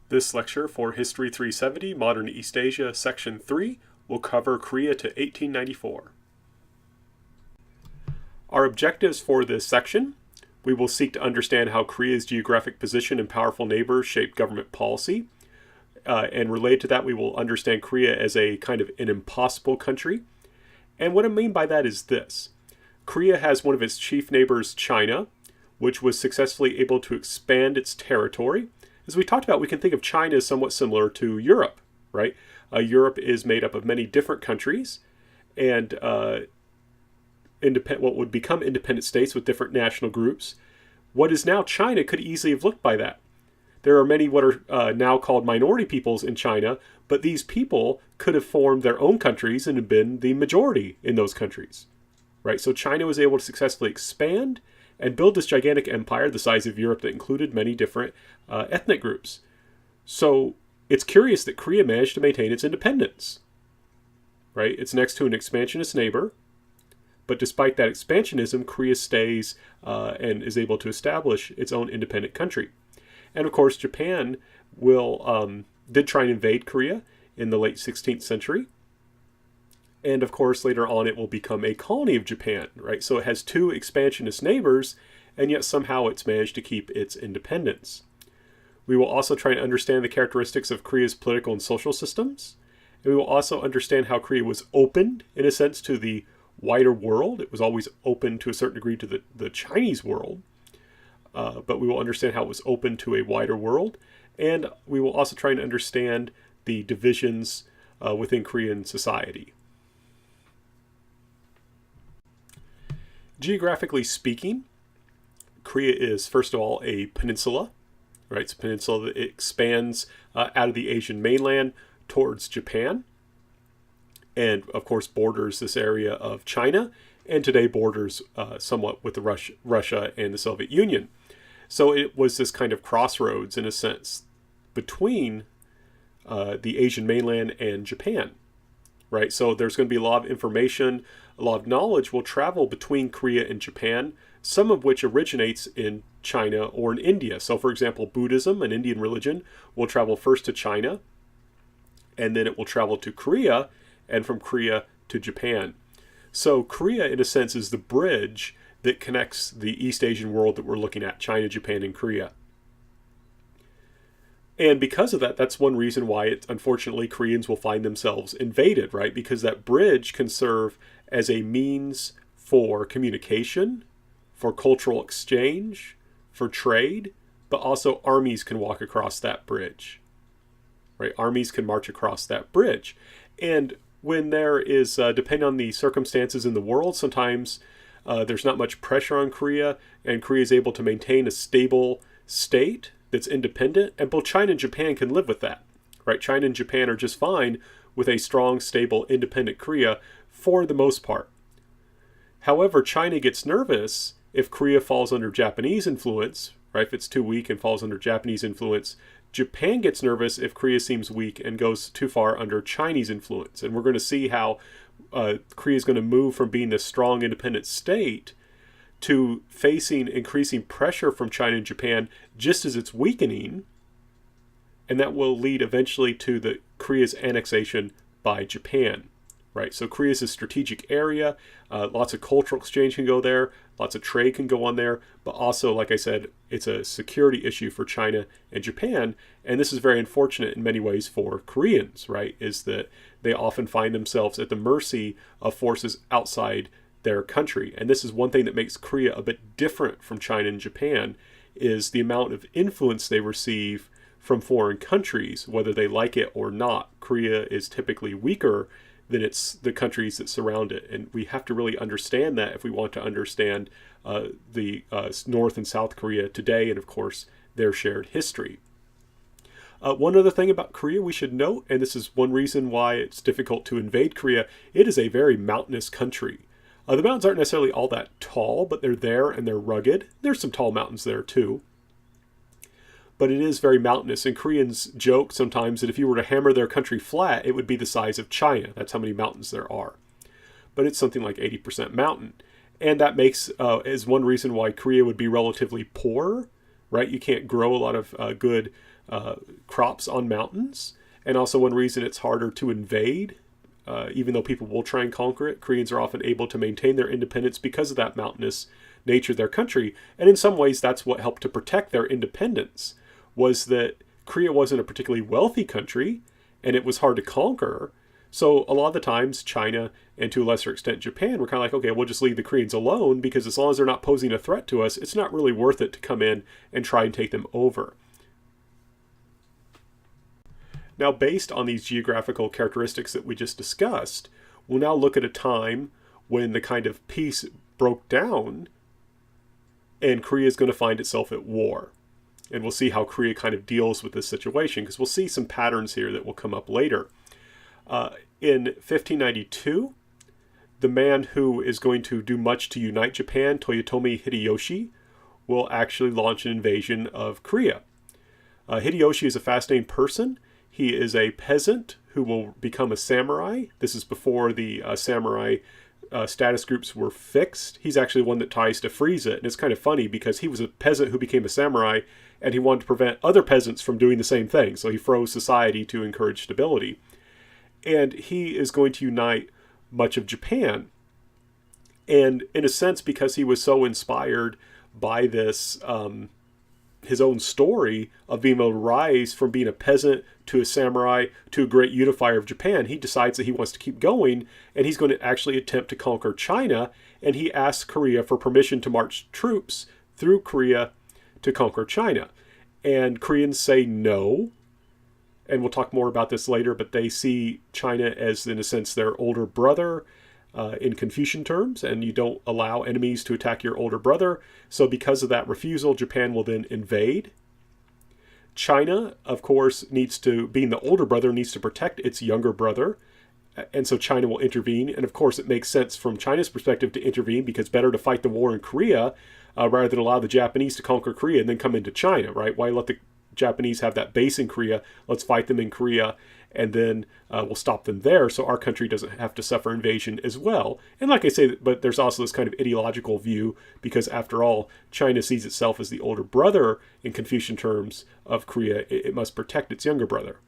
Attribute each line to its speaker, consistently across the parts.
Speaker 1: This lecture for History 370, Modern East Asia, Section 3, will cover Korea to 1894. Our objectives for this section: we will seek to understand how Korea's geographic position and powerful neighbors shaped government policy. And related to that, we will understand Korea as a kind of an impossible country. And what I mean by that is this. Korea has one of its chief neighbors, China, which was successfully able to expand its territory. As we talked about, we can think of China as somewhat similar to Europe, right? Europe is made up of many different countries and what would become independent states with different national groups. What is now China could easily have looked by that. There are many what are now called minority peoples in China, but these people could have formed their own countries and have been the majority in those countries, right? So China was able to successfully expand and build this gigantic empire the size of Europe that included many different ethnic groups. So it's curious that Korea managed to maintain its independence, right? It's next to an expansionist neighbor, but despite that expansionism, Korea stays and is able to establish its own independent country. And of course, Japan did try and invade Korea in the late 16th century. And of course, later on, it will become a colony of Japan, right? So it has two expansionist neighbors, and yet somehow it's managed to keep its independence. We will also try and understand the characteristics of Korea's political and social systems. And we will also understand how Korea was opened, in a sense, to the wider world. It was always open to a certain degree to the Chinese world. But we will understand how it was open to a wider world. And we will also try and understand the divisions within Korean society. Geographically speaking, Korea is, first of all, a peninsula, right? It's a peninsula that expands out of the Asian mainland towards Japan, and of course borders this area of China, and today borders somewhat with Russia and the Soviet Union. So it was this kind of crossroads, in a sense, between the Asian mainland and Japan, right? So there's going to be a lot of information, a lot of knowledge will travel between Korea and Japan, some of which originates in China or in India. So for example, Buddhism, an Indian religion, will travel first to China, and then it will travel to Korea, and from Korea to Japan. So Korea, in a sense, is the bridge that connects the East Asian world that we're looking at, China, Japan, and Korea. And because of that, that's one reason why, unfortunately, Koreans will find themselves invaded, right? Because that bridge can serve as a means for communication, for cultural exchange, for trade, but also armies can walk across that bridge, right? Armies can march across that bridge. And when there is, depending on the circumstances in the world, sometimes there's not much pressure on Korea, and Korea is able to maintain a stable state that's independent, and both China and Japan can live with that, right? China and Japan are just fine with a strong, stable, independent Korea for the most part. However, China gets nervous if Korea falls under Japanese influence, right? If it's too weak and falls under Japanese influence. Japan gets nervous if Korea seems weak and goes too far under Chinese influence. And we're going to see how Korea is going to move from being this strong, independent state to facing increasing pressure from China and Japan just as it's weakening, and that will lead eventually to the Korea's annexation by Japan, right? So Korea is a strategic area, lots of cultural exchange can go there, lots of trade can go on there, but also, like I said, it's a security issue for China and Japan, and this is very unfortunate in many ways for Koreans, right? Is that they often find themselves at the mercy of forces outside their country. And this is one thing that makes Korea a bit different from China and Japan, is the amount of influence they receive from foreign countries, whether they like it or not. Korea is typically weaker than the countries that surround it. And we have to really understand that if we want to understand the North and South Korea today, and of course, their shared history. One other thing about Korea we should note, and this is one reason why it's difficult to invade Korea, it is a very mountainous country. The mountains aren't necessarily all that tall, but they're there and they're rugged. There's some tall mountains there too. But it is very mountainous, and Koreans joke sometimes that if you were to hammer their country flat, it would be the size of China. That's how many mountains there are. But it's something like 80% mountain. And that makes, is one reason why Korea would be relatively poor, right? You can't grow a lot of good crops on mountains, and also one reason it's harder to invade. Even though people will try and conquer it, Koreans are often able to maintain their independence because of that mountainous nature of their country. And in some ways, that's what helped to protect their independence, was that Korea wasn't a particularly wealthy country, and it was hard to conquer. So a lot of the times, China, and to a lesser extent Japan, were kind of like, okay, we'll just leave the Koreans alone, because as long as they're not posing a threat to us, it's not really worth it to come in and try and take them over. Now, based on these geographical characteristics that we just discussed, we'll now look at a time when the kind of peace broke down and Korea is going to find itself at war. And we'll see how Korea kind of deals with this situation, because we'll see some patterns here that will come up later. In 1592, the man who is going to do much to unite Japan, Toyotomi Hideyoshi, will actually launch an invasion of Korea. Hideyoshi is a fascinating person. He is a peasant who will become a samurai. This is before the samurai status groups were fixed. He's actually one that ties to Frieza. And it's kind of funny because he was a peasant who became a samurai, and he wanted to prevent other peasants from doing the same thing. So he froze society to encourage stability. And he is going to unite much of Japan. And in a sense, because he was so inspired by this, his own story of being able to rise from being a peasant to a samurai to a great unifier of Japan, he decides that he wants to keep going, and he's going to actually attempt to conquer China, and he asks Korea for permission to march troops through Korea to conquer China. And Koreans say no, and we'll talk more about this later, but they see China as, in a sense, their older brother, in Confucian terms, and you don't allow enemies to attack your older brother. So because of that refusal, Japan will then invade. China, of course, being the older brother, needs to protect its younger brother. And so China will intervene. And of course, it makes sense from China's perspective to intervene, because better to fight the war in Korea rather than allow the Japanese to conquer Korea and then come into China, right? Why let the Japanese have that base in Korea? Let's fight them in Korea, and then we'll stop them there, so our country doesn't have to suffer invasion as well. And like I say, but there's also this kind of ideological view, because after all, China sees itself as the older brother in Confucian terms of Korea. It must protect its younger brother.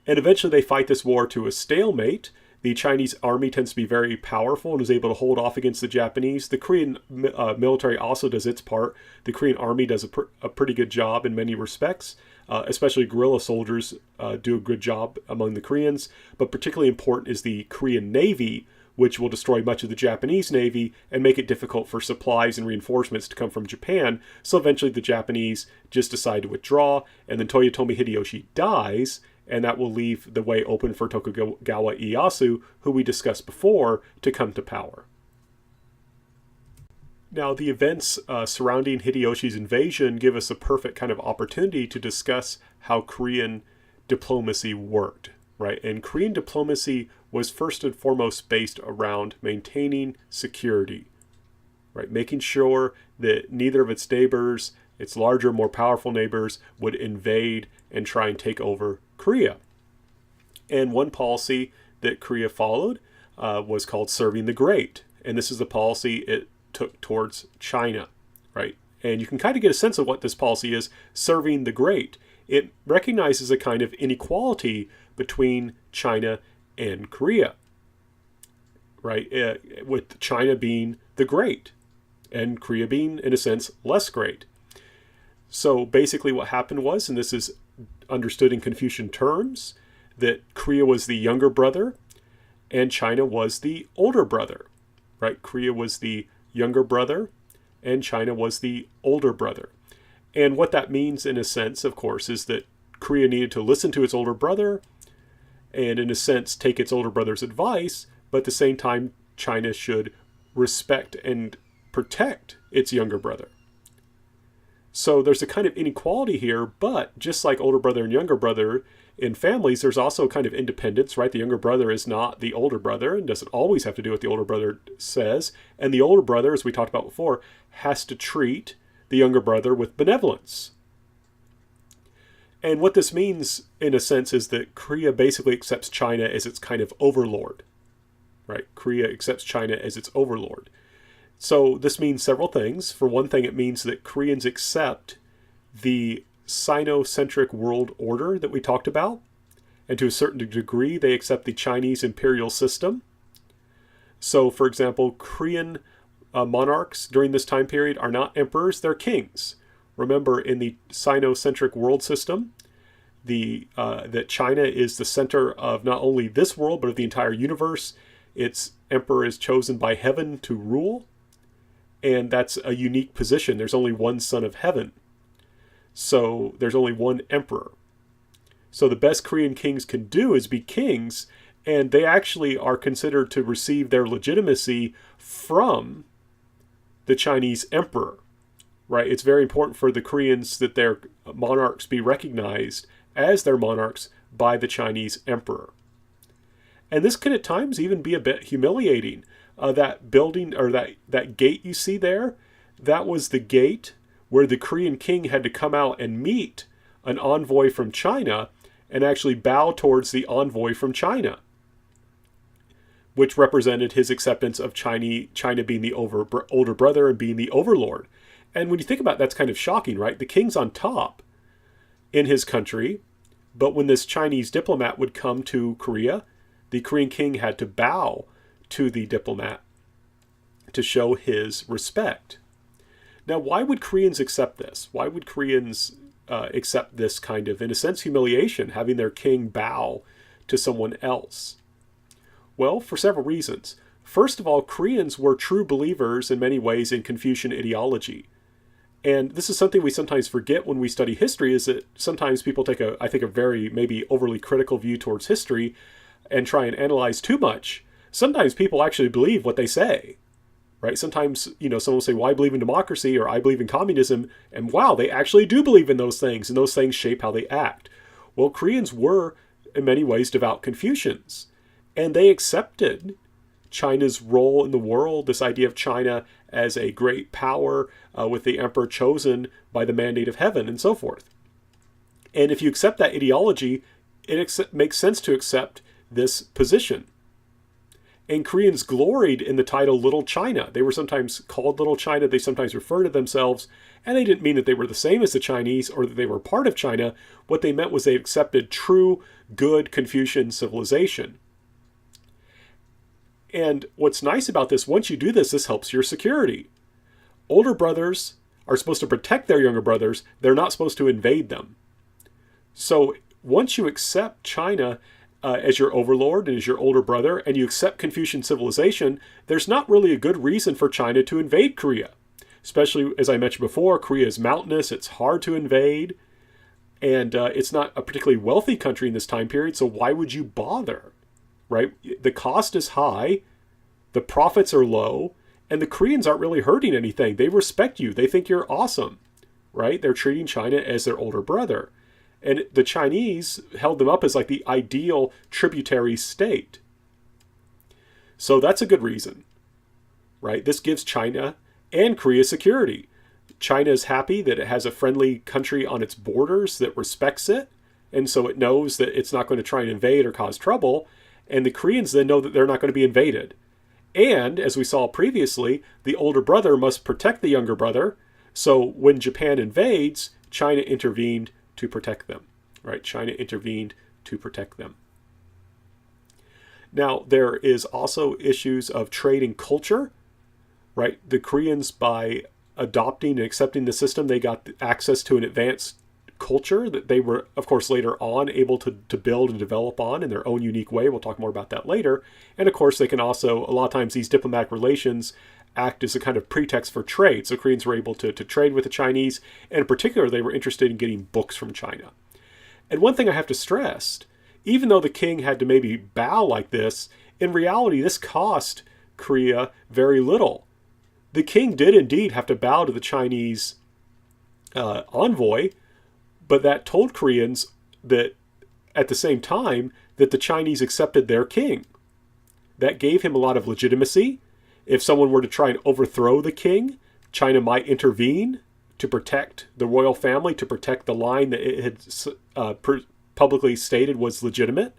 Speaker 1: And eventually they fight this war to a stalemate. The Chinese army tends to be very powerful and is able to hold off against the Japanese. The Korean military also does its part. The Korean army does a pretty good job in many respects. Especially guerrilla soldiers do a good job among the Koreans. But particularly important is the Korean Navy, which will destroy much of the Japanese Navy and make it difficult for supplies and reinforcements to come from Japan. So eventually the Japanese just decide to withdraw, and then Toyotomi Hideyoshi dies, and that will leave the way open for Tokugawa Ieyasu, who we discussed before, to come to power. Now, the events surrounding Hideyoshi's invasion give us a perfect kind of opportunity to discuss how Korean diplomacy worked, right? And Korean diplomacy was first and foremost based around maintaining security, right? Making sure that neither of its neighbors, its larger, more powerful neighbors, would invade and try and take over Korea. And one policy that Korea followed was called serving the great. And this is the policy it took towards China, right? And you can kind of get a sense of what this policy is, serving the great. It recognizes a kind of inequality between China and Korea, right? With China being the great and Korea being, in a sense, less great. So basically what happened was, and this is understood in Confucian terms, that Korea was the younger brother and China was the older brother, right? Korea was the younger brother and China was the older brother. And what that means, in a sense, of course, is that Korea needed to listen to its older brother and, in a sense, take its older brother's advice, but at the same time, China should respect and protect its younger brother. So there's a kind of inequality here, but just like older brother and younger brother in families, there's also a kind of independence, right? The younger brother is not the older brother and doesn't always have to do what the older brother says. And the older brother, as we talked about before, has to treat the younger brother with benevolence. And what this means, in a sense, is that Korea basically accepts China as its kind of overlord, right? Korea accepts China as its overlord. So this means several things. For one thing, it means that Koreans accept the Sinocentric world order that we talked about. And to a certain degree, they accept the Chinese imperial system. So, for example, Korean monarchs during this time period are not emperors, they're kings. Remember, in the Sinocentric world system, that China is the center of not only this world, but of the entire universe. Its emperor is chosen by heaven to rule, and that's a unique position. There's only one son of heaven. So there's only one emperor. So the best Korean kings can do is be kings, and they actually are considered to receive their legitimacy from the Chinese emperor, right? It's very important for the Koreans that their monarchs be recognized as their monarchs by the Chinese emperor. And this can at times even be a bit humiliating. That building, or that gate you see there, that was the gate where the Korean king had to come out and meet an envoy from China and actually bow towards the envoy from China, which represented his acceptance of China being the older brother and being the overlord. And when you think about it, that's kind of shocking, right? The king's on top in his country, but when this Chinese diplomat would come to Korea, the Korean king had to bow to the diplomat to show his respect. Now, why would Koreans accept this? Why would Koreans accept this kind of, in a sense, humiliation, having their king bow to someone else? Well, for several reasons. First of all, Koreans were true believers in many ways in Confucian ideology. And this is something we sometimes forget when we study history, is that sometimes people take a very maybe overly critical view towards history and try and analyze too much. Sometimes people actually believe what they say, right? Sometimes, someone will say, well, I believe in democracy, or I believe in communism, and wow, they actually do believe in those things, and those things shape how they act. Well, Koreans were, in many ways, devout Confucians, and they accepted China's role in the world, this idea of China as a great power with the emperor chosen by the mandate of heaven, and so forth. And if you accept that ideology, it makes sense to accept this position. And Koreans gloried in the title Little China. They were sometimes called Little China. They sometimes referred to themselves, and they didn't mean that they were the same as the Chinese or that they were part of China. What they meant was they accepted true, good Confucian civilization. And what's nice about this, once you do this, this helps your security. Older brothers are supposed to protect their younger brothers. They're not supposed to invade them. So once you accept China as your overlord and as your older brother, and you accept Confucian civilization, there's not really a good reason for China to invade Korea. Especially, as I mentioned before, Korea is mountainous, it's hard to invade, and it's not a particularly wealthy country in this time period, so why would you bother, right? The cost is high, the profits are low, and the Koreans aren't really hurting anything. They respect you, they think you're awesome, right? They're treating China as their older brother. And the Chinese held them up as like the ideal tributary state. So that's a good reason, right? This gives China and Korea security. China is happy that it has a friendly country on its borders that respects it. And so it knows that it's not going to try and invade or cause trouble. And the Koreans then know that they're not going to be invaded. And as we saw previously, the older brother must protect the younger brother. So when Japan invades, China intervened to protect them, right? China intervened to protect them. Now, there is also issues of trade and culture, right? The Koreans, by adopting and accepting the system, they got access to an advanced culture that they were, of course, later on able to build and develop on in their own unique way. We'll talk more about that later. And of course, they can also, a lot of times, these diplomatic relations act as a kind of pretext for trade. So Koreans were able to trade with the Chinese, and in particular, they were interested in getting books from China. And one thing I have to stress, even though the king had to maybe bow like this, in reality, this cost Korea very little. The king did indeed have to bow to the Chinese envoy, but that told Koreans that at the same time that the Chinese accepted their king. That gave him a lot of legitimacy. If someone were to try and overthrow the king, China might intervene to protect the royal family, to protect the line that it had publicly stated was legitimate.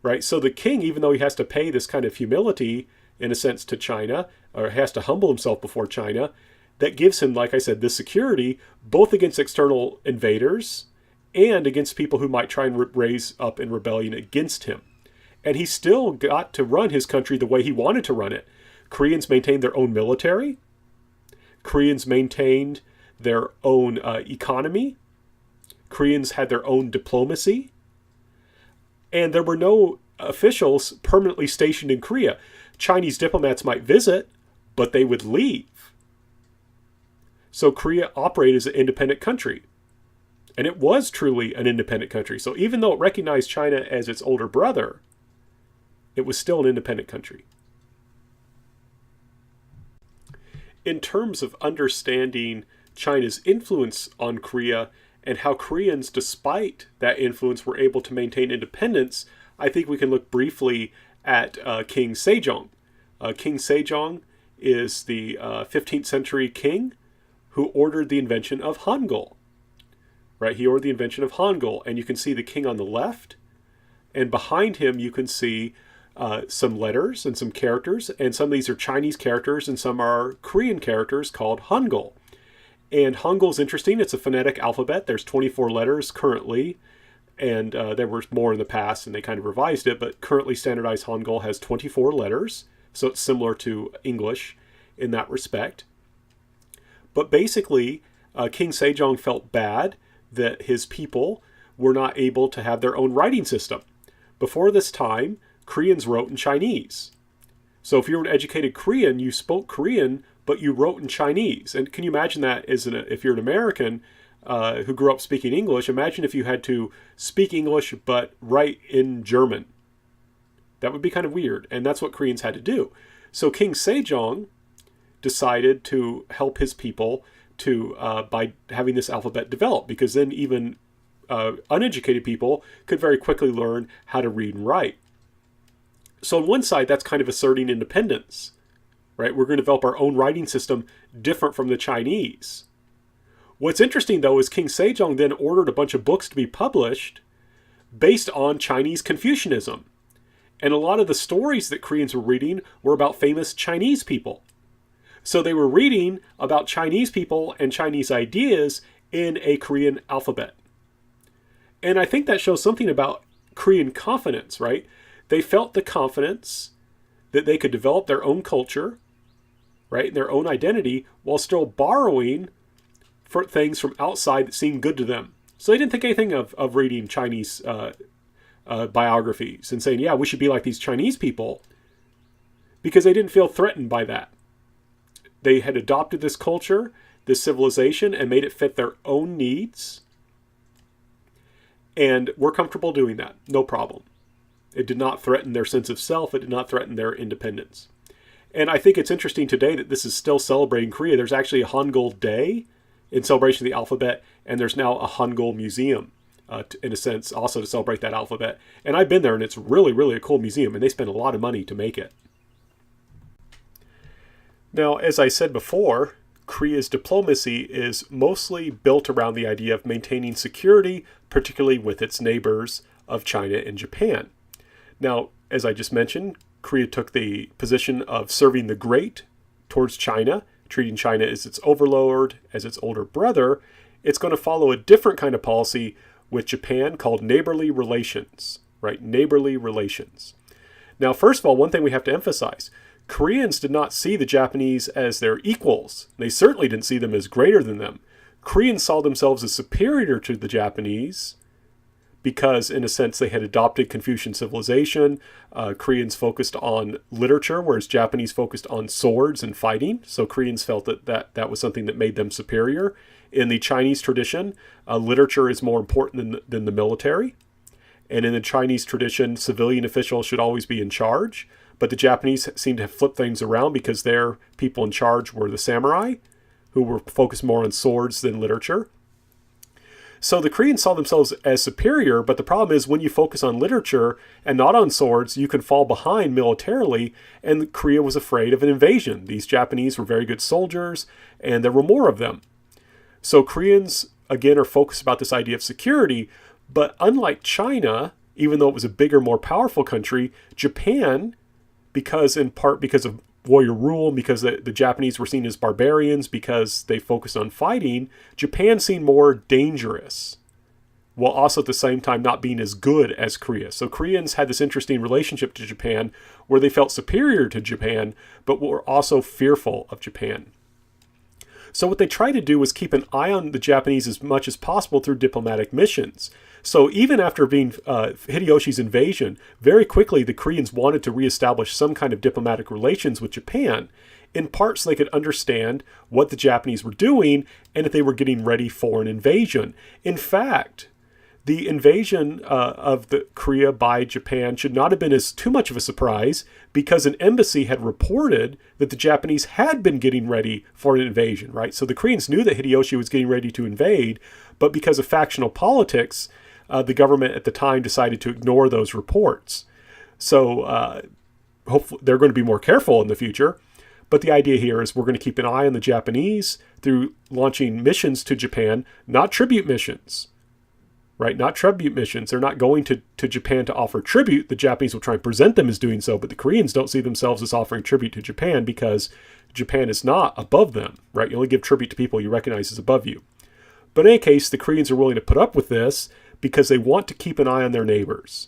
Speaker 1: Right? So the king, even though he has to pay this kind of humility, in a sense, to China, or has to humble himself before China, that gives him, like I said, this security, both against external invaders and against people who might try and raise up in rebellion against him. And he still got to run his country the way he wanted to run it. Koreans maintained their own military. Koreans maintained their own economy. Koreans had their own diplomacy. And there were no officials permanently stationed in Korea. Chinese diplomats might visit, but they would leave. So Korea operated as an independent country. And it was truly an independent country. So even though it recognized China as its older brother, it was still an independent country. In terms of understanding China's influence on Korea and how Koreans, despite that influence, were able to maintain independence, I think we can look briefly at King Sejong. King Sejong is the 15th century king who ordered the invention of Hangul. Right, he ordered the invention of Hangul, and you can see the king on the left, and behind him you can see some letters and some characters, and some of these are Chinese characters and some are Korean characters called Hangul. And Hangul is interesting. It's a phonetic alphabet. There's 24 letters currently, and there were more in the past and they kind of revised it, but currently standardized Hangul has 24 letters, so it's similar to English in that respect. But basically, King Sejong felt bad that his people were not able to have their own writing system. Before this time, Koreans wrote in Chinese. So if you were an educated Korean, you spoke Korean, but you wrote in Chinese. And can you imagine that if you're an American who grew up speaking English, imagine if you had to speak English but write in German. That would be kind of weird, and that's what Koreans had to do. So King Sejong decided to help his people by having this alphabet develop, because then even uneducated people could very quickly learn how to read and write. So on one side, that's kind of asserting independence, right? We're going to develop our own writing system different from the Chinese. What's interesting, though, is King Sejong then ordered a bunch of books to be published based on Chinese Confucianism. And a lot of the stories that Koreans were reading were about famous Chinese people. So they were reading about Chinese people and Chinese ideas in a Korean alphabet. And I think that shows something about Korean confidence, right? They felt the confidence that they could develop their own culture, right, their own identity, while still borrowing for things from outside that seemed good to them. So they didn't think anything of reading Chinese biographies and saying, yeah, we should be like these Chinese people, because they didn't feel threatened by that. They had adopted this culture, this civilization, and made it fit their own needs. And were comfortable doing that. No problem. It did not threaten their sense of self. It did not threaten their independence. And I think it's interesting today that this is still celebrating Korea. There's actually a Hangul Day in celebration of the alphabet, and there's now a Hangul Museum, in a sense, also to celebrate that alphabet. And I've been there, and it's really, really a cool museum, and they spent a lot of money to make it. Now, as I said before, Korea's diplomacy is mostly built around the idea of maintaining security, particularly with its neighbors of China and Japan. Now, as I just mentioned, Korea took the position of serving the great towards China, treating China as its overlord, as its older brother. It's going to follow a different kind of policy with Japan called neighborly relations, right? Neighborly relations. Now, first of all, one thing we have to emphasize, Koreans did not see the Japanese as their equals. They certainly didn't see them as greater than them. Koreans saw themselves as superior to the Japanese because, in a sense, they had adopted Confucian civilization. Koreans focused on literature, whereas Japanese focused on swords and fighting. So Koreans felt that was something that made them superior. In the Chinese tradition, literature is more important than the military. And in the Chinese tradition, civilian officials should always be in charge. But the Japanese seem to have flipped things around because their people in charge were the samurai, who were focused more on swords than literature. So the Koreans saw themselves as superior, but the problem is when you focus on literature and not on swords, you can fall behind militarily, and Korea was afraid of an invasion. These Japanese were very good soldiers, and there were more of them. So Koreans, again, are focused about this idea of security, but unlike China, even though it was a bigger, more powerful country, Japan, in part because of warrior rule, because the Japanese were seen as barbarians because they focused on fighting, Japan seemed more dangerous, while also at the same time not being as good as Korea. So Koreans had this interesting relationship to Japan where they felt superior to Japan, but were also fearful of Japan. So what they tried to do was keep an eye on the Japanese as much as possible through diplomatic missions. So even after being Hideyoshi's invasion, very quickly the Koreans wanted to reestablish some kind of diplomatic relations with Japan, in part so they could understand what the Japanese were doing and if they were getting ready for an invasion. In fact, the invasion of the Korea by Japan should not have been as too much of a surprise, because an embassy had reported that the Japanese had been getting ready for an invasion, right? So the Koreans knew that Hideyoshi was getting ready to invade, but because of factional politics, the government at the time decided to ignore those reports. So hopefully they're going to be more careful in the future. But the idea here is we're going to keep an eye on the Japanese through launching missions to Japan, not tribute missions. Right? Not tribute missions. They're not going to Japan to offer tribute. The Japanese will try and present them as doing so, but the Koreans don't see themselves as offering tribute to Japan because Japan is not above them, right? You only give tribute to people you recognize as above you. But in any case, the Koreans are willing to put up with this because they want to keep an eye on their neighbors,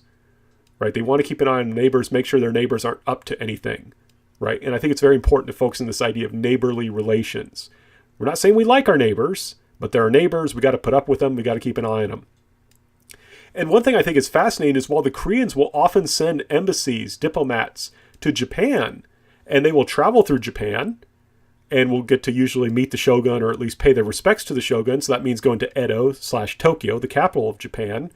Speaker 1: right? They want to keep an eye on neighbors, make sure their neighbors aren't up to anything, right? And I think it's very important to focus on this idea of neighborly relations. We're not saying we like our neighbors, but they're our neighbors. We got to put up with them. We got to keep an eye on them. And one thing I think is fascinating is while the Koreans will often send embassies, diplomats to Japan, and they will travel through Japan and will get to usually meet the shogun or at least pay their respects to the shogun. So that means going to Edo/Tokyo, the capital of Japan.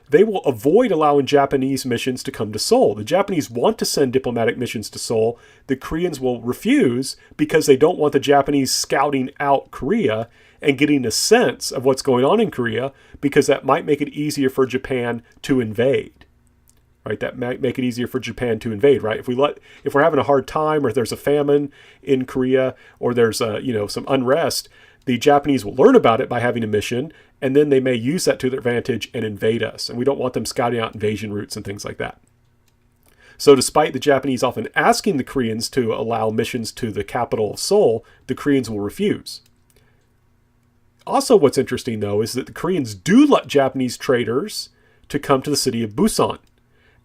Speaker 1: They will avoid allowing Japanese missions to come to Seoul. The Japanese want to send diplomatic missions to Seoul. The Koreans will refuse because they don't want the Japanese scouting out Korea and getting a sense of what's going on in Korea, because that might make it easier for Japan to invade. Right? That might make it easier for Japan to invade, right? If we're having a hard time, or if there's a famine in Korea, or there's some unrest, the Japanese will learn about it by having a mission, and then they may use that to their advantage and invade us. And we don't want them scouting out invasion routes and things like that. So despite the Japanese often asking the Koreans to allow missions to the capital of Seoul, the Koreans will refuse. Also, what's interesting, though, is that the Koreans do let Japanese traders to come to the city of Busan.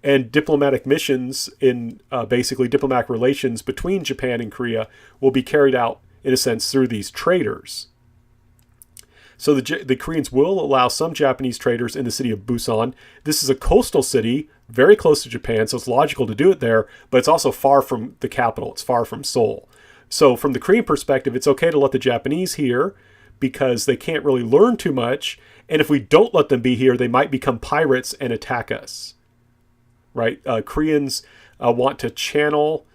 Speaker 1: And diplomatic missions in basically diplomatic relations between Japan and Korea will be carried out, in a sense, through these traders. So the Koreans will allow some Japanese traders in the city of Busan. This is a coastal city, very close to Japan, so it's logical to do it there, but it's also far from the capital. It's far from Seoul. So from the Korean perspective, it's okay to let the Japanese here, because they can't really learn too much. And if we don't let them be here, they might become pirates and attack us. Right? Koreans want to channel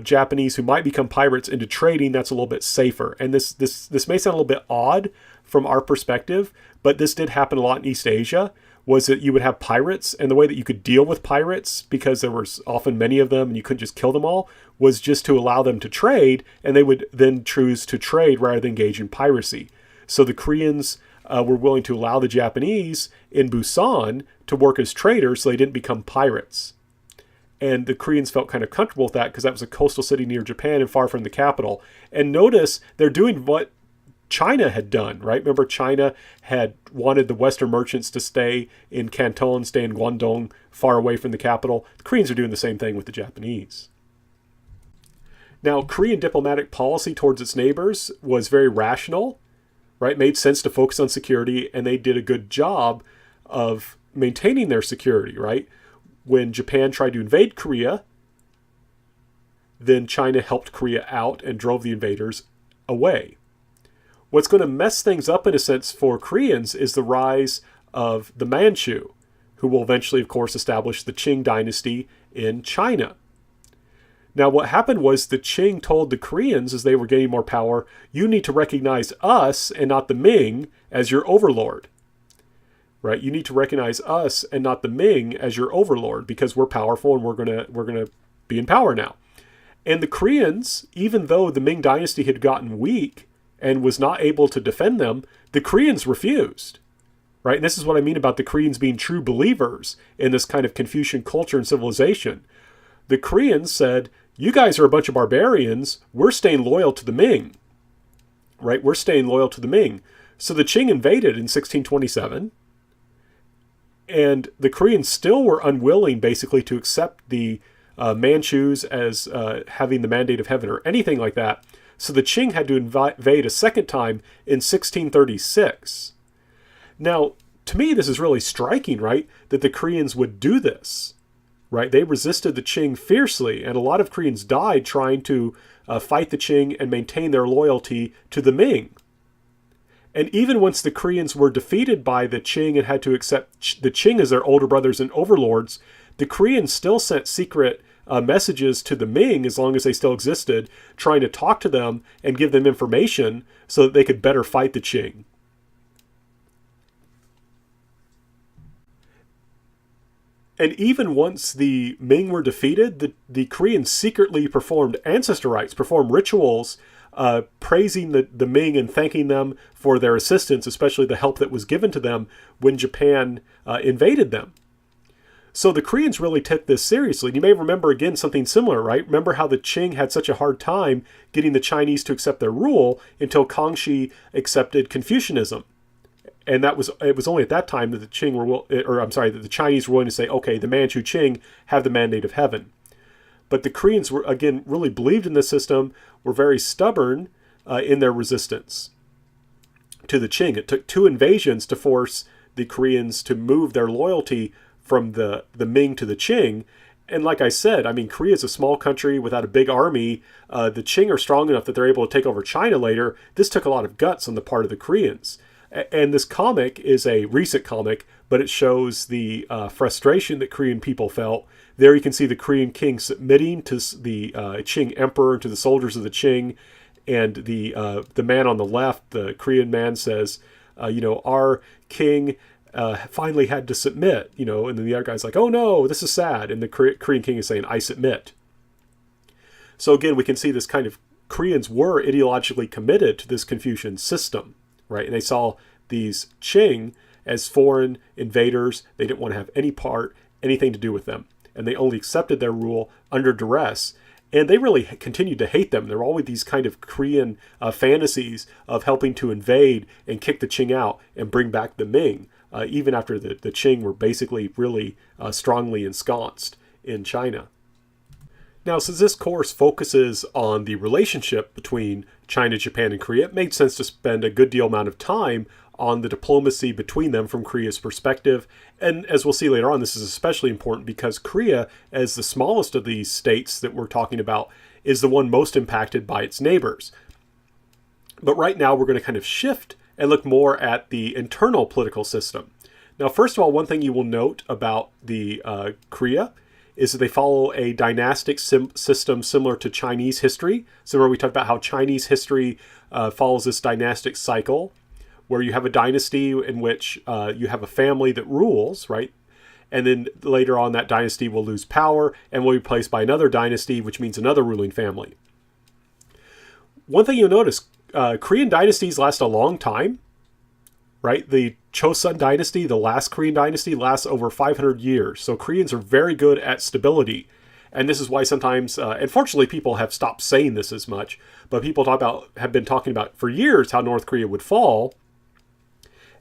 Speaker 1: Japanese who might become pirates into trading. That's a little bit safer. And this may sound a little bit odd from our perspective, but this did happen a lot in East Asia, was that you would have pirates, and the way that you could deal with pirates, because there was often many of them and you couldn't just kill them all, was just to allow them to trade, and they would then choose to trade rather than engage in piracy. So the Koreans were willing to allow the Japanese in Busan to work as traders so they didn't become pirates. And the Koreans felt kind of comfortable with that because that was a coastal city near Japan and far from the capital. And notice they're doing what China had done, right? Remember, China had wanted the Western merchants to stay in Canton, stay in Guangdong, far away from the capital. The Koreans are doing the same thing with the Japanese. Now, Korean diplomatic policy towards its neighbors was very rational, right? It made sense to focus on security, and they did a good job of maintaining their security, right? When Japan tried to invade Korea, then China helped Korea out and drove the invaders away. What's going to mess things up, in a sense, for Koreans is the rise of the Manchu, who will eventually, of course, establish the Ching dynasty in China. Now, what happened was the Ching told the Koreans, as they were gaining more power, you need to recognize us and not the Ming as your overlord. Right? You need to recognize us and not the Ming as your overlord, because we're powerful and we're gonna be in power now. And the Koreans, even though the Ming dynasty had gotten weak and was not able to defend them, the Koreans refused. Right? And this is what I mean about the Koreans being true believers in this kind of Confucian culture and civilization. The Koreans said, You guys are a bunch of barbarians. We're staying loyal to the Ming, right? We're staying loyal to the Ming. So the Qing invaded in 1627, and the Koreans still were unwilling, basically, to accept the Manchus as having the mandate of heaven or anything like that. So the Qing had to invade a second time in 1636. Now, to me, this is really striking, right? That the Koreans would do this, right? They resisted the Qing fiercely, and a lot of Koreans died trying to fight the Qing and maintain their loyalty to the Ming. And even once the Koreans were defeated by the Qing and had to accept the Qing as their older brothers and overlords, the Koreans still sent secret messages to the Ming, as long as they still existed, trying to talk to them and give them information so that they could better fight the Qing. And even once the Ming were defeated, the Koreans secretly performed ancestor rites, performed rituals, praising the Ming and thanking them for their assistance, especially the help that was given to them when Japan invaded them. So the Koreans really took this seriously. And you may remember, again, something similar, right? Remember how the Qing had such a hard time getting the Chinese to accept their rule until Kangxi accepted Confucianism. And it was only at that time that the Chinese were willing to say, okay, the Manchu Qing have the mandate of heaven. But the Koreans were, again, really believed in this system, were very stubborn in their resistance to the Qing. It took 2 invasions to force the Koreans to move their loyalty from the Ming to the Qing. And like I said, I mean, Korea is a small country without a big army. The Qing are strong enough that they're able to take over China later. This took a lot of guts on the part of the Koreans. And this comic is a recent comic, but it shows the frustration that Korean people felt. There you can see the Korean king submitting to the Qing emperor, to the soldiers of the Qing. And the man on the left, the Korean man, says, our king finally had to submit, and then the other guy's like, oh no, this is sad. And the Korean king is saying, I submit. So again, we can see this kind of Koreans were ideologically committed to this Confucian system, right? And they saw these Qing as foreign invaders. They didn't want to have anything to do with them. And they only accepted their rule under duress. And they really continued to hate them. There were always these kind of Korean fantasies of helping to invade and kick the Qing out and bring back the Ming, even after the Qing were basically really strongly ensconced in China. Now, since this course focuses on the relationship between China, Japan, and Korea, it made sense to spend a good deal amount of time on the diplomacy between them from Korea's perspective. And as we'll see later on, this is especially important because Korea, as the smallest of these states that we're talking about, is the one most impacted by its neighbors. But right now, we're going to kind of shift and look more at the internal political system. Now, first of all, one thing you will note about the Korea is that they follow a dynastic system similar to Chinese history. So remember we talked about how Chinese history follows this dynastic cycle where you have a dynasty in which you have a family that rules, right? And then later on that dynasty will lose power and will be replaced by another dynasty, which means another ruling family. One thing you'll notice, Korean dynasties last a long time, right? The Chosun dynasty, the last Korean dynasty, lasts over 500 years. So Koreans are very good at stability. And this is why sometimes, unfortunately, people have stopped saying this as much, but people have been talking about for years how North Korea would fall.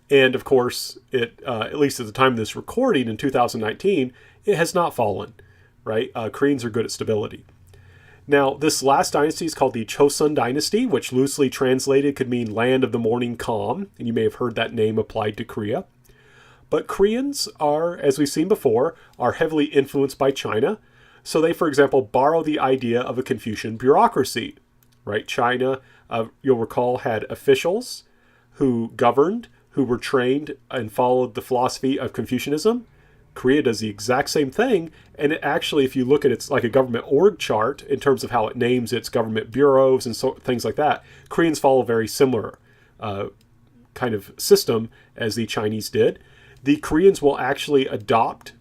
Speaker 1: And of course, at least at the time of this recording in 2019, it has not fallen, right? Koreans are good at stability. Now, this last dynasty is called the Chosun dynasty, which loosely translated could mean land of the morning calm. And you may have heard that name applied to Korea. But Koreans are, as we've seen before, are heavily influenced by China. So they, for example, borrow the idea of a Confucian bureaucracy, right? China, you'll recall, had officials who governed, who were trained and followed the philosophy of Confucianism. Korea does the exact same thing, and it actually, if you look at it's like a government org chart in terms of how it names its government bureaus and things like that, Koreans follow a very similar kind of system as the Chinese did. The Koreans will actually adopt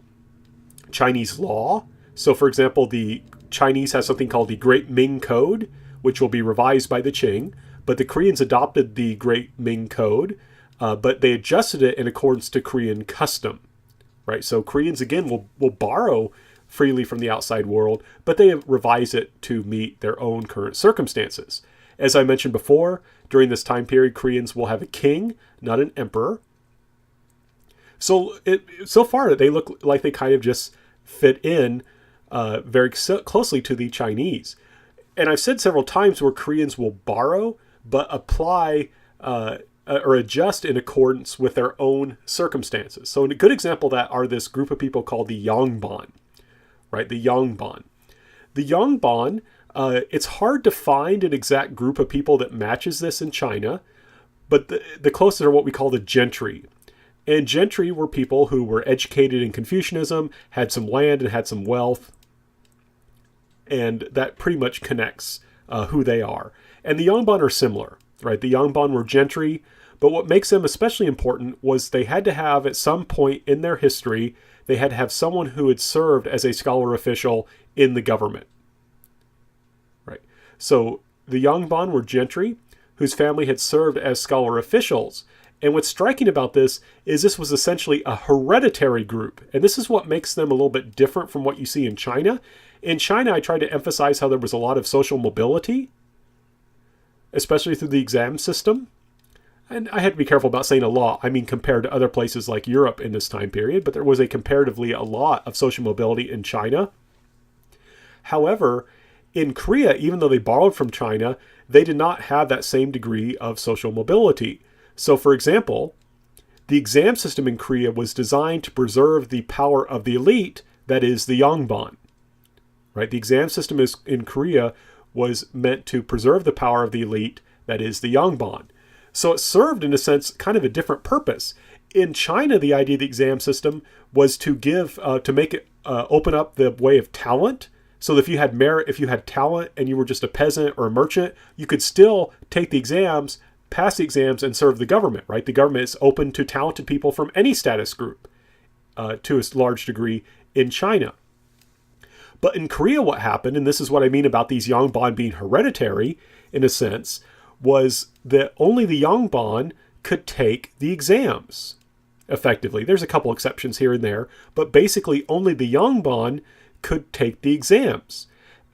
Speaker 1: Chinese law. So, for example, the Chinese has something called the Great Ming Code, which will be revised by the Qing, but the Koreans adopted the Great Ming Code, but they adjusted it in accordance to Korean custom. Right, so Koreans again will borrow freely from the outside world, but they revise it to meet their own current circumstances. As I mentioned before, during this time period, Koreans will have a king, not an emperor. So far, they look like they kind of just fit in very closely to the Chinese. And I've said several times where Koreans will borrow, but apply or adjust in accordance with their own circumstances. So a good example of that are this group of people called the Yongbon, right? The Yongbon. The Yongbon, it's hard to find an exact group of people that matches this in China, but the closest are what we call the gentry. And gentry were people who were educated in Confucianism, had some land and had some wealth, and that pretty much connects who they are. And the Yongbon are similar, right? The Yongbon were gentry, but what makes them especially important was they had to have, at some point in their history, they had to have someone who had served as a scholar official in the government, right? So the Yongbon were gentry whose family had served as scholar officials. And what's striking about this is this was essentially a hereditary group. And this is what makes them a little bit different from what you see in China. In China, I tried to emphasize how there was a lot of social mobility, especially through the exam system. And I had to be careful about saying a lot. I mean, compared to other places like Europe in this time period, but there was a comparatively a lot of social mobility in China. However, in Korea, even though they borrowed from China, they did not have that same degree of social mobility. So, for example, the exam system in Korea was designed to preserve the power of the elite, that is, the Yongbon. Right? The exam system in Korea was meant to preserve the power of the elite, that is, the Yongbon. So it served, in a sense, kind of a different purpose. In China, the idea of the exam system was to to make it open up the way of talent. So that if you had merit, if you had talent and you were just a peasant or a merchant, you could still take the exams, pass the exams, and serve the government, right? The government is open to talented people from any status group to a large degree in China. But in Korea, what happened, and this is what I mean about these Yongbon being hereditary, in a sense, was that only the Yongbon could take the exams effectively. There's a couple exceptions here and there, but basically only the Yongbon could take the exams.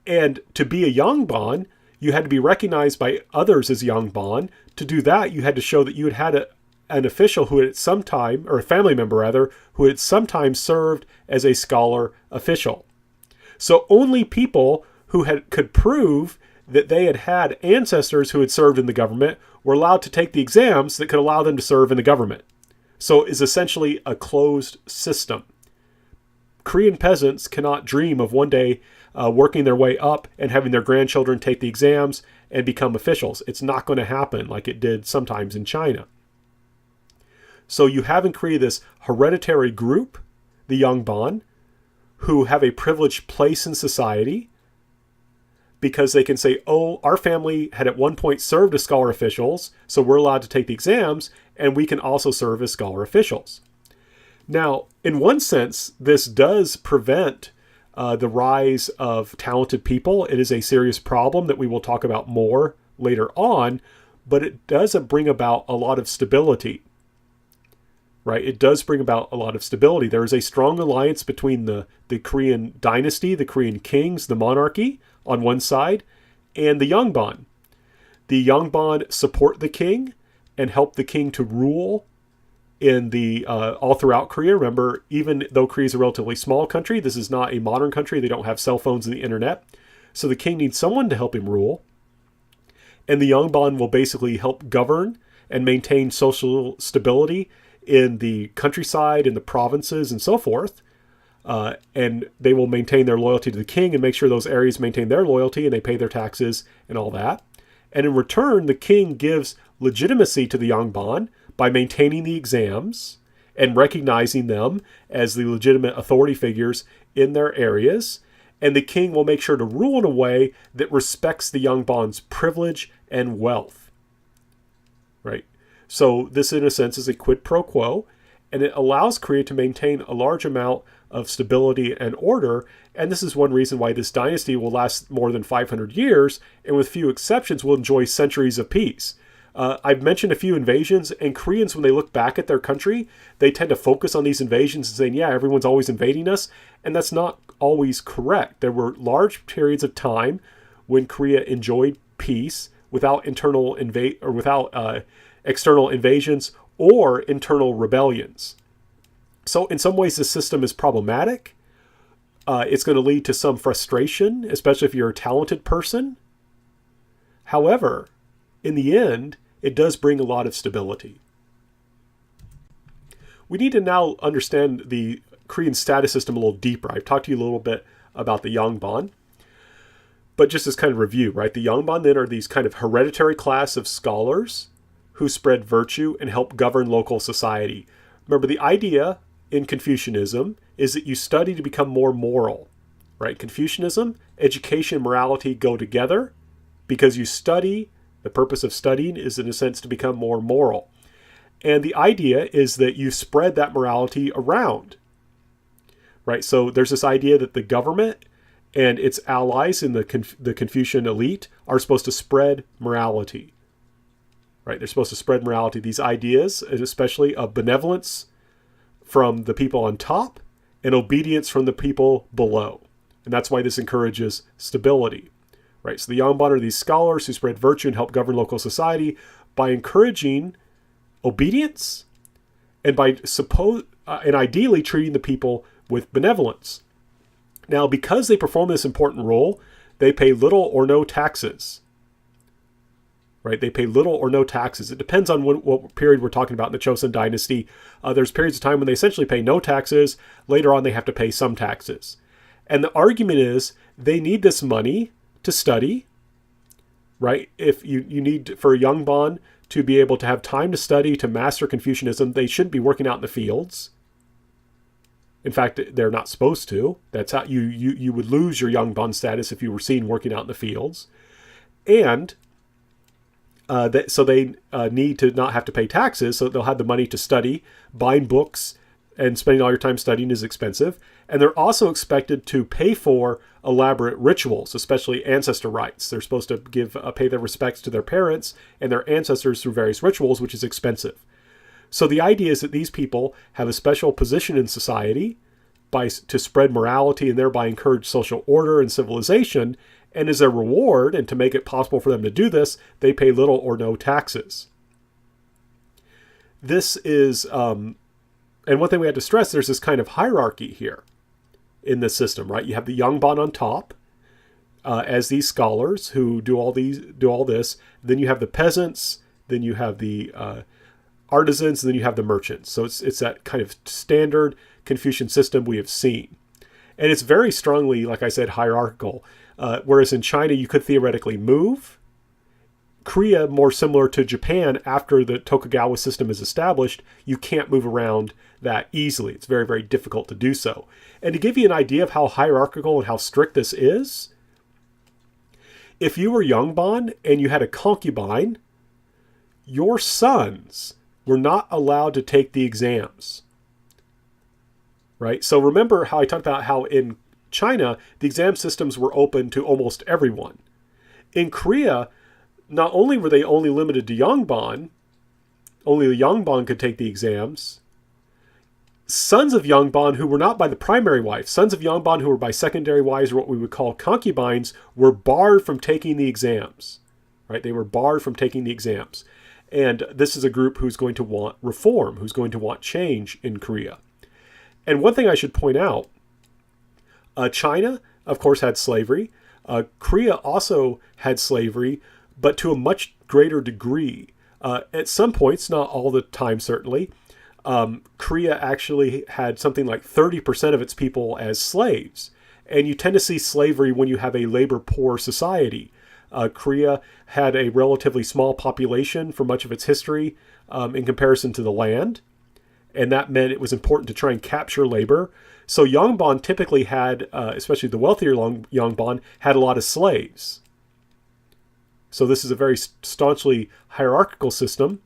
Speaker 1: And to be a Yongbon, you had to be recognized by others as Yongbon. To do that, you had to show that you had had an official who had sometime, or a family member rather, who had sometimes served as a scholar official. So only people who could prove that they had ancestors who had served in the government were allowed to take the exams that could allow them to serve in the government. So it is essentially a closed system. Korean peasants cannot dream of one day working their way up and having their grandchildren take the exams and become officials. It's not going to happen like it did sometimes in China. So you have in Korea this hereditary group, the Yongbon, who have a privileged place in society because they can say, oh, our family had at one point served as scholar officials, so we're allowed to take the exams, and we can also serve as scholar officials. Now, in one sense, this does prevent the rise of talented people. It is a serious problem that we will talk about more later on, but it does bring about a lot of stability. Right? It does bring about a lot of stability. There is a strong alliance between the Korean dynasty, the Korean kings, the monarchy on one side, and the Yongbon. The Yongbon support the king and help the king to rule in all throughout Korea. Remember, even though Korea is a relatively small country, this is not a modern country. They don't have cell phones and the internet. So the king needs someone to help him rule. And the Yongbon will basically help govern and maintain social stability in the countryside, in the provinces, and so forth. And they will maintain their loyalty to the king and make sure those areas maintain their loyalty and they pay their taxes and all that. And in return, the king gives legitimacy to the Yongbon by maintaining the exams and recognizing them as the legitimate authority figures in their areas. And the king will make sure to rule in a way that respects the Yongbon's privilege and wealth. Right? So this, in a sense, is a quid pro quo, and it allows Korea to maintain a large amount of stability and order. And this is one reason why this dynasty will last more than 500 years, and with few exceptions, will enjoy centuries of peace. I've mentioned a few invasions, and Koreans, when they look back at their country, they tend to focus on these invasions and saying, yeah, everyone's always invading us. And that's not always correct. There were large periods of time when Korea enjoyed peace without external invasions or internal rebellions. So in some ways, the system is problematic. It's going to lead to some frustration, especially if you're a talented person. However, in the end, it does bring a lot of stability. We need to now understand the Korean status system a little deeper. I've talked to you a little bit about the Yangban, but just as kind of review, right? The Yangban then are these kind of hereditary class of scholars who spread virtue and help govern local society. Remember, the idea in Confucianism is that you study to become more moral, right? Confucianism, education, morality go together because you study. The purpose of studying is, in a sense, to become more moral. And the idea is that you spread that morality around, right? So there's this idea that the government and its allies in the Confucian elite are supposed to spread morality, right? They're supposed to spread morality. These ideas, especially of benevolence from the people on top and obedience from the people below. And that's why this encourages stability, right? So the Yangban are these scholars who spread virtue and help govern local society by encouraging obedience and and ideally treating the people with benevolence. Now, because they perform this important role, they pay little or no taxes. Right? They pay little or no taxes. It depends on what period we're talking about in the Chosun dynasty. There's periods of time when they essentially pay no taxes. Later on, they have to pay some taxes. And the argument is they need this money to study, right? If you need, for a Yangban to be able to have time to study, to master Confucianism, they shouldn't be working out in the fields. In fact, they're not supposed to. That's how you would lose your Yangban status if you were seen working out in the fields. And so they need to not have to pay taxes, so they'll have the money to study. Buying books and spending all your time studying is expensive. And they're also expected to pay for elaborate rituals, especially ancestor rites. They're supposed to pay their respects to their parents and their ancestors through various rituals, which is expensive. So the idea is that these people have a special position in society to spread morality and thereby encourage social order and civilization. And as a reward, and to make it possible for them to do this, they pay little or no taxes. This is, and one thing we have to stress, there's this kind of hierarchy here in the system, right? You have the Yangban on top as these scholars who do all this. Then you have the peasants. Then you have the artisans. And then you have the merchants. So it's that kind of standard Confucian system we have seen. And it's very strongly, like I said, hierarchical. Whereas in China, you could theoretically move. Korea, more similar to Japan, after the Tokugawa system is established, you can't move around that easily. It's very, very difficult to do so. And to give you an idea of how hierarchical and how strict this is, if you were Yangban and you had a concubine, your sons were not allowed to take the exams. Right? So remember how I talked about how in China, the exam systems were open to almost everyone. In Korea, not only were they only limited to Yangban, only the Yangban could take the exams. Sons of Yangban who were not by the primary wife, sons of Yangban who were by secondary wives, or what we would call concubines, were barred from taking the exams. Right? They were barred from taking the exams. And this is a group who's going to want reform, who's going to want change in Korea. And one thing I should point out, China, of course, had slavery. Korea also had slavery, but to a much greater degree. At some points, not all the time certainly, Korea actually had something like 30% of its people as slaves. And you tend to see slavery when you have a labor-poor society. Korea had a relatively small population for much of its history in comparison to the land. And that meant it was important to try and capture labor. So Yangban typically had, especially the wealthier Yangban, had a lot of slaves. So this is a very staunchly hierarchical system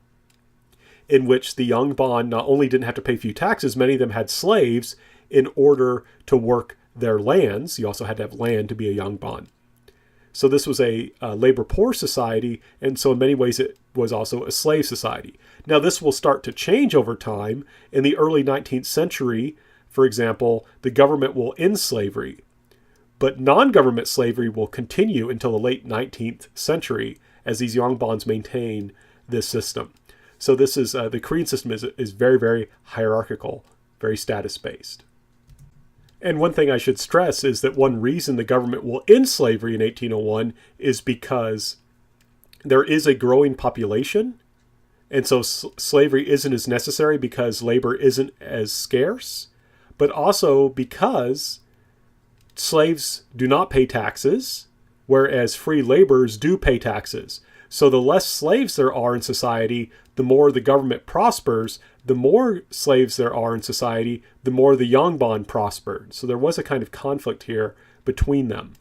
Speaker 1: in which the Yangban not only didn't have to pay few taxes, many of them had slaves in order to work their lands. You also had to have land to be a Yangban. So this was a labor-poor society, and so in many ways it was also a slave society. Now this will start to change over time. In the early 19th century, for example, the government will end slavery, but non-government slavery will continue until the late 19th century as these Yongbans maintain this system. So this is the Korean system is very, very hierarchical, very status-based. And one thing I should stress is that one reason the government will end slavery in 1801 is because there is a growing population, and so slavery isn't as necessary because labor isn't as scarce, but also because slaves do not pay taxes, whereas free laborers do pay taxes. So the less slaves there are in society, the more the government prospers. The more slaves there are in society, the more the Yongbon prospered. So there was a kind of conflict here between them.